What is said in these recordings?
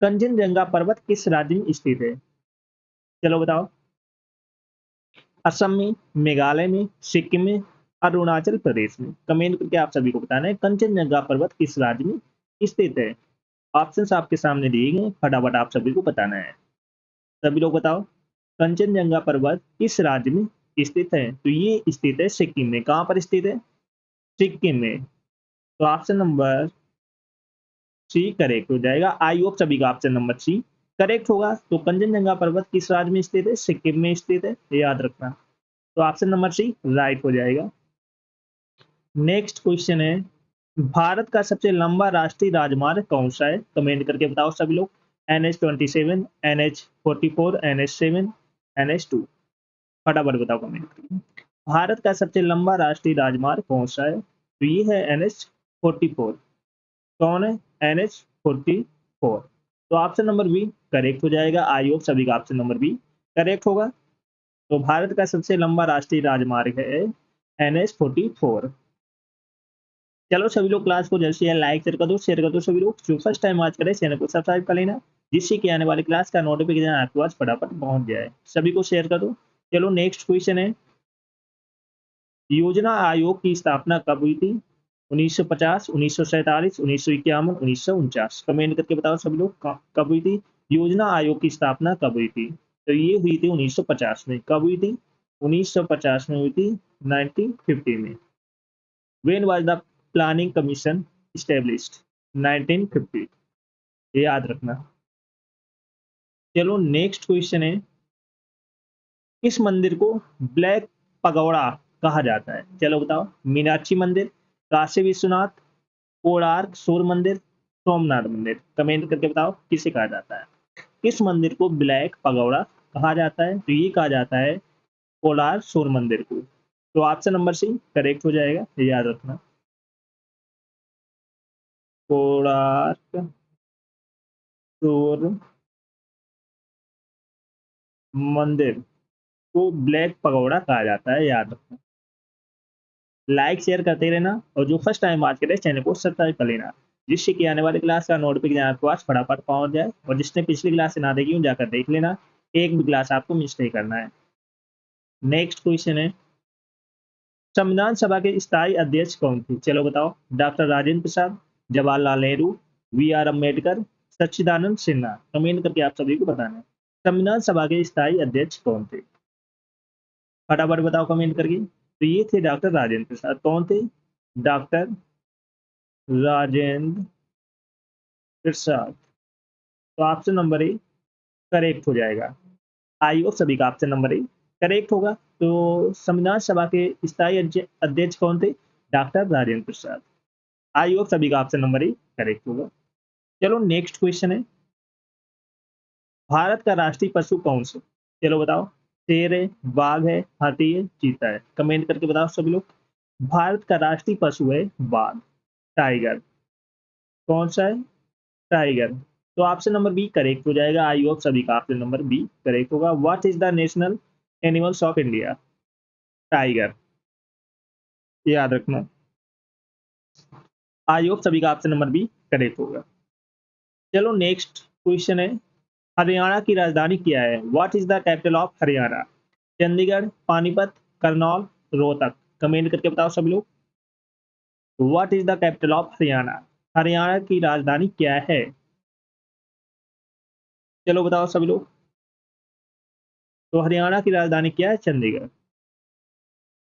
कंचनजंगा पर्वत किस राज्य में स्थित है? चलो बताओ। असम में, मेघालय में, सिक्किम में, अरुणाचल प्रदेश में। कमेंट करके आप सभी को बताना है कंचनजंगा पर्वत किस राज्य में स्थित है। ऑप्शंस आपके सामने दिए गए हैं, फटाफट आप सभी को बताना है। सभी लोग बताओ, कंचनजंगा पर्वत किस राज्य में स्थित है? तो ये स्थित है सिक्किम में। कहाँ पर स्थित है? सिक्किम में। तो ऑप्शन नंबर सी करेक्ट हो जाएगा। आई होप सभी का ऑप्शन नंबर सी करेक्ट होगा। तो कंचनजंगा पर्वत किस राज्य में स्थित है? सिक्किम में स्थित है, ये याद रखना। तो ऑप्शन नंबर सी राइट हो जाएगा। नेक्स्ट क्वेश्चन है, भारत का सबसे लंबा राष्ट्रीय राजमार्ग कौन सा है? कमेंट करके बताओ सभी लोग। NH27, NH44, NH7, NH2। फटाफट बताओ कमेंट करके। भारत का सबसे लंबा राष्ट्रीय राजमार्ग कौन सा है? तो ये है NH44। कौन है? NH44। तो ऑप्शन नंबर बी करेक्ट हो जाएगा। आई होप सभी का ऑप्शन नंबर बी करेक्ट होगा। तो भारत का सबसे लंबा राष्ट्रीय राजमार्ग है NH44। चलो सभी लोग क्लास को जल्द से जल्द लाइक शेयर कर दो सभी लोग। जो फर्स्ट टाइम आज करें चैनल को सब्सक्राइब कर लेना, जिससे कि आने वाली क्लास का नोटिफिकेशन आपके पास फटाफट पहुंच जाए। सभी को शेयर कर दो। चलो नेक्स्ट क्वेश्चन है, योजना आयोग की स्थापना कब हुई थी? 1950, 1947, 1951, 1949। कमेंट करके बताओ सभी लोग कब हुई थी योजना आयोग की स्थापना कब हुई थी? तो ये हुई थी 1950 में। कब हुई थी? 1950 में हुई थी, 1950 में। When was the planning commission established? 1950। ये याद रखना। चलो नेक्स्ट क्वेश्चन है, किस मंदिर को ब्लैक पगोड़ा कहा जाता है? चलो बताओ। मीनाक्षी मंदिर, काशी विश्वनाथ, कोणार्क सूर्य मंदिर, सोमनाथ मंदिर। कमेंट करके बताओ किसे कहा जाता है। किस मंदिर को ब्लैक पगोड़ा कहा जाता है? तो ये कहा जाता है कोणार्क सूर्य मंदिर को। तो ऑप्शन नंबर सी करेक्ट हो जाएगा, ये याद रखना। कोणार्क सूर्य मंदिर को ब्लैक पगोड़ा कहा जाता है, याद रखना। लाइक शेयर करते रहना, और जो फर्स्ट टाइम बात करे चैनल को सब्सक्राइब कर लेना, जिससे कि आने वाली क्लास का नोटिफिकेशन आपके पास फटाफट पहुंच जाए। और जिसने पिछली क्लास से ना देखी हूँ जाकर देख लेना, एक भी क्लास आपको मिस नहीं करना है। नेक्स्ट क्वेश्चन है, संविधान सभा के स्थायी अध्यक्ष कौन थे? चलो बताओ। डॉक्टर राजेंद्र प्रसाद, जवाहरलाल नेहरू, VR अम्बेडकर, सच्चिदानंद सिन्हा। कमेंट करके आप सभी को बताना है संविधान सभा के स्थायी अध्यक्ष कौन थे। फटाफट बताओ कमेंट करके। तो ये थे डॉक्टर राजेंद्र प्रसाद। कौन थे? डॉक्टर राजेंद्र प्रसाद। तो ऑप्शन नंबर ए करेक्ट हो जाएगा। आई होप सभी का ऑप्शन नंबर ए करेक्ट होगा। तो संविधान सभा के स्थायी अध्यक्ष कौन थे? डॉक्टर राजेंद्र प्रसाद। आई होप सभी का ऑप्शन नंबर ए करेक्ट होगा। चलो नेक्स्ट क्वेश्चन है, भारत का राष्ट्रीय पशु कौन सा? चलो बताओ। शेर है, बाघ है, हाथी है, चीता है। कमेंट करके बताओ सभी लोग। भारत का राष्ट्रीय पशु है बाघ, टाइगर। कौन सा है? टाइगर। तो ऑप्शन नंबर बी करेक्ट हो जाएगा। आई होप सभी का ऑप्शन नंबर बी करेक्ट होगा। What is the national animals of India? Tiger, याद रखना। आई होप सभी का ऑप्शन नंबर बी करेक्ट होगा। चलो नेक्स्ट क्वेश्चन है, हरियाणा की राजधानी क्या है? What is the capital of Haryana? Chandigarh, Panipat, Karnal, Rohtak. Comment करके बताओ सभी लोग। What is the capital of Haryana? Haryana की राजधानी क्या है? चलो बताओ सभी लोग। तो हरियाणा की राजधानी क्या है? चंडीगढ़।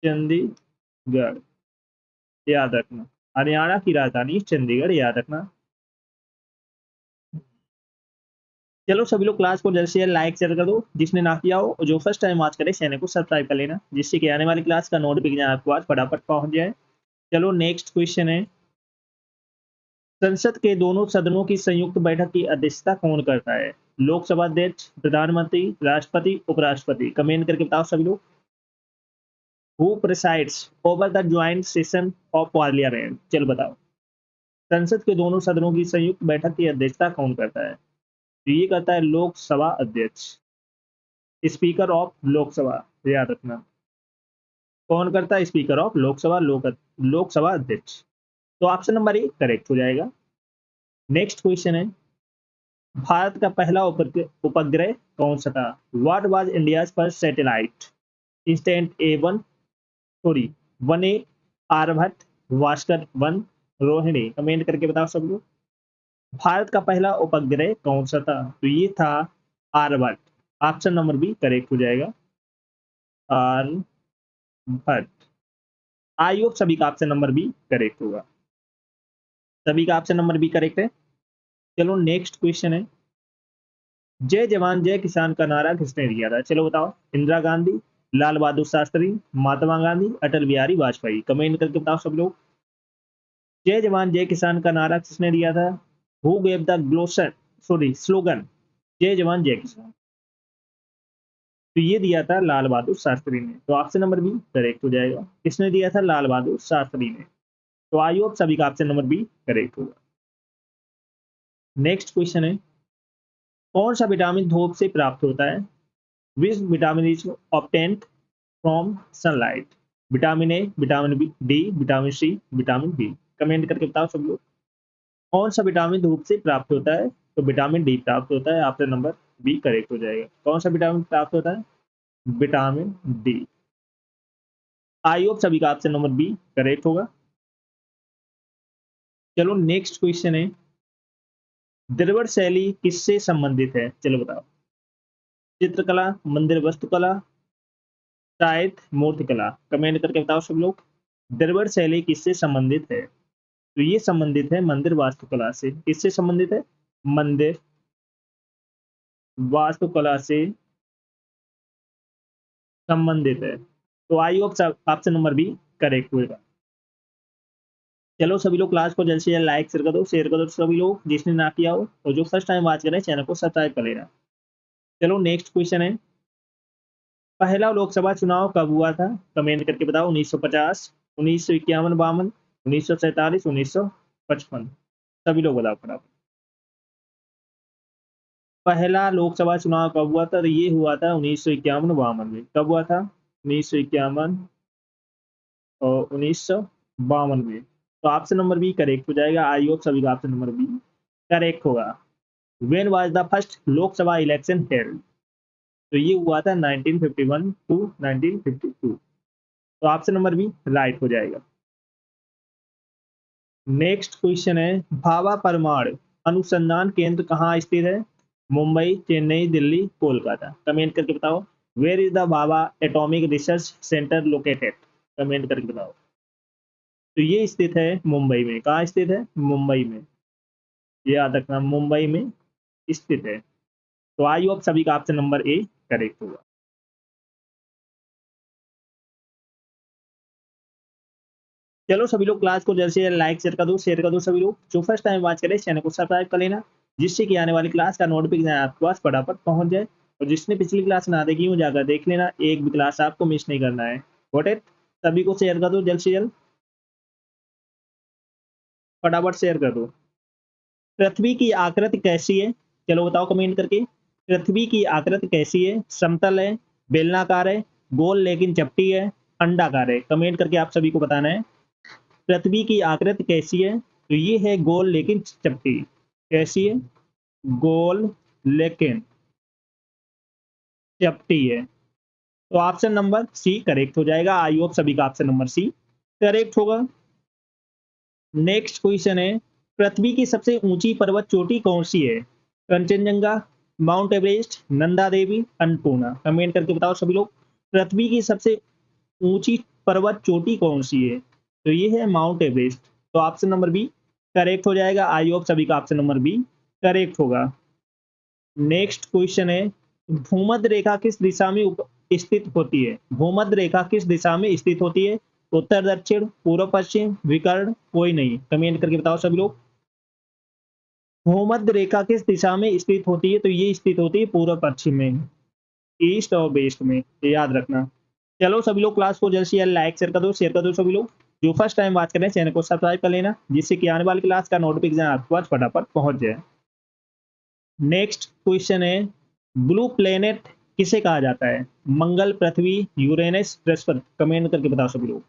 चंडीगढ़, याद रखना। हरियाणा की राजधानी चंडीगढ़, याद रखना। चलो सभी लोग क्लास को जल्द से जल्द लाइक शेयर कर दो, जिसने ना किया हो। और जो फर्स्ट टाइम वॉच करे चैनल को सब्सक्राइब कर लेना, जिससे कि आने वाली क्लास का नोटिफिकेशन आपको आज फटाफट पहुंच जाए। चलो नेक्स्ट क्वेश्चन है, संसद के दोनों सदनों की संयुक्त बैठक की अध्यक्षता कौन करता है? लोकसभा अध्यक्ष, प्रधानमंत्री, राष्ट्रपति, उपराष्ट्रपति। कमेंट करके बताओ सभी लोग। Who presides over the joint session of parliament? चलो बताओ। संसद के दोनों सदनों की संयुक्त बैठक की अध्यक्षता कौन करता है? तो ये करता है लोकसभा अध्यक्ष, स्पीकर ऑफ लोकसभा, याद रखना। कौन करता है? स्पीकर ऑफ लोकसभा, लोकसभा अध्यक्ष। तो ऑप्शन नंबर ए करेक्ट हो जाएगा। नेक्स्ट क्वेश्चन है, भारत का पहला उपग्रह कौन सा था? What was India's first satellite? INSAT A1, sorry 1A, Aryabhata, Bhaskara 1, Rohini. Comment करके बताओ सब लोग। भारत का पहला उपग्रह कौन सा था? तो ये था Aryabhata. Option number B correct हो जाएगा, आर्यभट्ट। आई होप सभी का ऑप्शन नंबर बी करेक्ट होगा। सभी का ऑप्शन नंबर बी करेक्ट है। चलो नेक्स्ट क्वेश्चन है, जय जवान जय किसान का नारा किसने दिया था? चलो बताओ। इंदिरा गांधी, लाल बहादुर शास्त्री, महात्मा गांधी, अटल बिहारी वाजपेयी। कमेंट करके बताओ सब लोग। जय जवान जय किसान का नारा किसने दिया था? हु गेव द ग्लोशन, सॉरी स्लोगन, जय जवान जय किसान? तो ये दिया था लाल बहादुर शास्त्री ने। तो ऑप्शन नंबर बी करेक्ट हो जाएगा। किसने दिया था? लाल बहादुर शास्त्री ने। तो आई होप सभी का ऑप्शन नंबर बी करेक्ट होगा। नेक्स्ट क्वेश्चन है, कौन सा विटामिन धूप से प्राप्त होता है? Which vitamin is obtained from sunlight? Vitamin A, vitamin B, D, vitamin C, vitamin B. Comment करके बताओ सब लोग। कौन सा विटामिन धूप से प्राप्त होता है? तो विटामिन डी प्राप्त होता है। ऑप्शन नंबर बी करेक्ट हो जाएगा। कौन सा विटामिन प्राप्त होता है? Vitamin D. आई होप सभी का ऑप्शन नंबर बी करेक्ट होगा। चलो नेक्स्ट क्वेश्चन है, द्रविड़ शैली किससे संबंधित है? चलो बताओ। चित्रकला, मंदिर वास्तुकला, साहित्य, मूर्तिकला। कमेंट करके बताओ सब लोग। द्रविड़ शैली किससे संबंधित है? तो ये संबंधित है मंदिर वास्तुकला से। किससे संबंधित है? मंदिर वास्तुकला से संबंधित है। तो I hope option number B correct होगा। चलो सभी लोग क्लास को जल्द से जल्द लाइक शेयर कर दो सभी लोग जिसने ना किया हो, और जो फर्स्ट टाइम वॉच करें चैनल को सब्सक्राइब कर लेना। चलो नेक्स्ट क्वेश्चन है, पहला लोकसभा चुनाव कब हुआ था? कमेंट करके बताओ। 1950, 1951, 52, 1947, 1955। सभी लोग बताओ फटाफट। पहला लोकसभा चुनाव कब हुआ था? तो ये हुआ था 1951-52 में। कब हुआ था? 1951 और 1952 में। तो ऑप्शन नंबर बी करेक्ट हो जाएगा। आई होप सभी का ऑप्शन नंबर बी करेक्ट होगा। When was the first Lok Sabha election held? तो ये हुआ था 1951 टू 1952। तो ऑप्शन नंबर बी राइट हो जाएगा। नेक्स्ट क्वेश्चन है, भाभा परमाणु अनुसंधान केंद्र कहाँ स्थित है? मुंबई, चेन्नई, दिल्ली, कोलकाता। कमेंट करके बताओ। Where is the Bhabha atomic research centre located? Comment करके बताओ। तो ये स्थित है मुंबई में। कहाँ स्थित है? मुंबई में। ये याद रखना, मुंबई में स्थित है। तो आई होप सभी का ऑप्शन नंबर ए करेक्ट होगा। चलो सभी लोग क्लास को जल्द से जल्द लाइक शेयर कर दो सभी लोग। जो फर्स्ट टाइम वॉच करें चैनल को सब्सक्राइब कर लेना, जिससे कि आने वाली क्लास का नोटिफिकेशन आपके पास फटाफट पहुंच जाए। और जिसने पिछली क्लास ना देखी हो जाकर देख लेना, एक भी क्लास आपको मिस नहीं करना है। Got it? सभी को शेयर कर दो जल्द से जल्द, फटाफट शेयर कर दो। पृथ्वी की आकृति कैसी है? चलो बताओ कमेंट करके। पृथ्वी की आकृति कैसी है? समतल है, बेलनाकार है, गोल लेकिन चपटी है, अंडाकार है। कमेंट करके आप सभी को बताना है पृथ्वी की आकृति कैसी है। तो ये है गोल लेकिन चपटी। कैसी है? गोल लेकिन चपटी है। तो ऑप्शन नंबर सी करेक्ट हो जाएगा। आई होप सभी का ऑप्शन नंबर सी करेक्ट होगा। नेक्स्ट क्वेश्चन है, पृथ्वी की सबसे ऊंची पर्वत चोटी कौन सी है? Kanchenjunga, mount Everest, Nanda Devi, Annapurna. Comment करके बताओ सभी लोग। पृथ्वी की सबसे ऊंची पर्वत चोटी कौन सी है? तो ये है माउंट एवरेस्ट। तो ऑप्शन नंबर बी करेक्ट हो जाएगा। आई होप सभी का ऑप्शन नंबर बी करेक्ट होगा। नेक्स्ट क्वेश्चन है, भूमध्य रेखा किस दिशा में स्थित होती है? भूमध्य रेखा किस दिशा में स्थित होती है? उत्तर, दक्षिण, पूर्व, पश्चिम, विकर्ण, कोई नहीं। कमेंट करके बताओ सभी लोग। भूमध्य रेखा किस दिशा में स्थित होती है? तो ये स्थित होती है पूर्व पश्चिम में, ईस्ट और वेस्ट में। ये याद रखना। चलो सभी लोग क्लास को जल्द से जल्द लाइक शेयर कर दो सभी लोग। जो फर्स्ट टाइम बात करें चैनल को सब्सक्राइब कर लेना, जिससे कि आने वाली क्लास का नोटिफिकेशन आपके पास फटाफट पहुंच जाए। नेक्स्ट क्वेश्चन है, ब्लू प्लेनेट किसे कहा जाता है? मंगल, पृथ्वी, यूरेनस, बृहस्पति। कमेंट करके बताओ सभी लोग।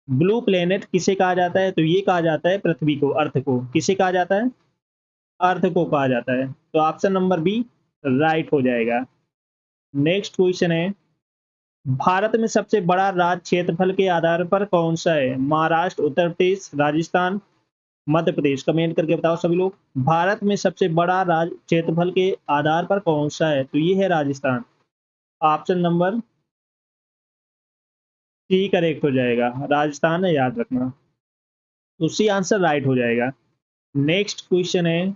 ब्लू प्लेनेट किसे कहा जाता है? तो ये कहा जाता है पृथ्वी को, अर्थ को। किसे कहा जाता है? अर्थ को कहा जाता है। तो ऑप्शन नंबर बी राइट हो जाएगा। नेक्स्ट क्वेश्चन है, भारत में सबसे बड़ा राज्य क्षेत्रफल के आधार पर कौन सा है? महाराष्ट्र, उत्तर प्रदेश, राजस्थान, मध्य प्रदेश। कमेंट करके बताओ सभी लोग। भारत में सबसे बड़ा राज्य क्षेत्रफल के आधार पर कौन सा है? तो ये है Rajasthan. Option number C correct हो जाएगा। राजस्थान है, याद रखना। तो सी आंसर राइट हो जाएगा। नेक्स्ट क्वेश्चन है,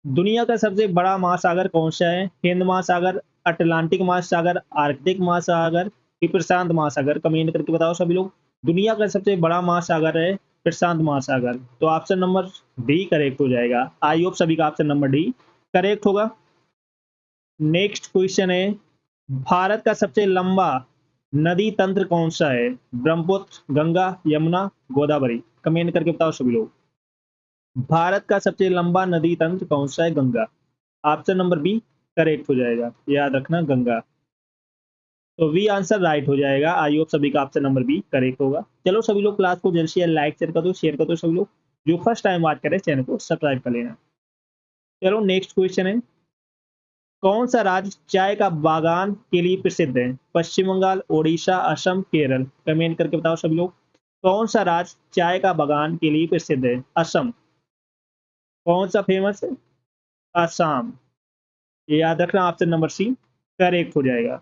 दुनिया का सबसे बड़ा महासागर कौन सा है? हिंद महासागर, अटलांटिक महासागर, आर्कटिक महासागर कि प्रशांत महासागर। कमेंट करके बताओ सभी लोग। दुनिया का सबसे बड़ा महासागर है प्रशांत महासागर। तो ऑप्शन नंबर डी करेक्ट हो जाएगा। आई होप सभी का ऑप्शन नंबर डी करेक्ट होगा। नेक्स्ट क्वेश्चन है, भारत का सबसे लंबा नदी तंत्र कौन सा है? ब्रह्मपुत्र, गंगा, यमुना, गोदावरी। कमेंट करके बताओ सभी लोग। भारत का सबसे लंबा नदी तंत्र कौन सा है? Ganga. Option number B correct हो जाएगा। याद रखना गंगा। तो वी आंसर राइट हो जाएगा। आई होप सभी का ऑप्शन नंबर बी करेक्ट होगा। चलो सभी लोग क्लास को जल्द से जल्द लाइक शेयर कर दो सभी लोग। जो फर्स्ट टाइम बात करें चैनल को सब्सक्राइब कर लेना। चलो नेक्स्ट क्वेश्चन है, कौन सा राज्य चाय का बागान के लिए प्रसिद्ध है? पश्चिम बंगाल, उड़ीसा, असम, केरल। कमेंट करके बताओ सभी लोग। कौन सा राज्य चाय का बागान के लिए प्रसिद्ध है? असम। कौन सा फेमस है? असम। ये याद रखना, ऑप्शन नंबर सी करेक्ट हो जाएगा।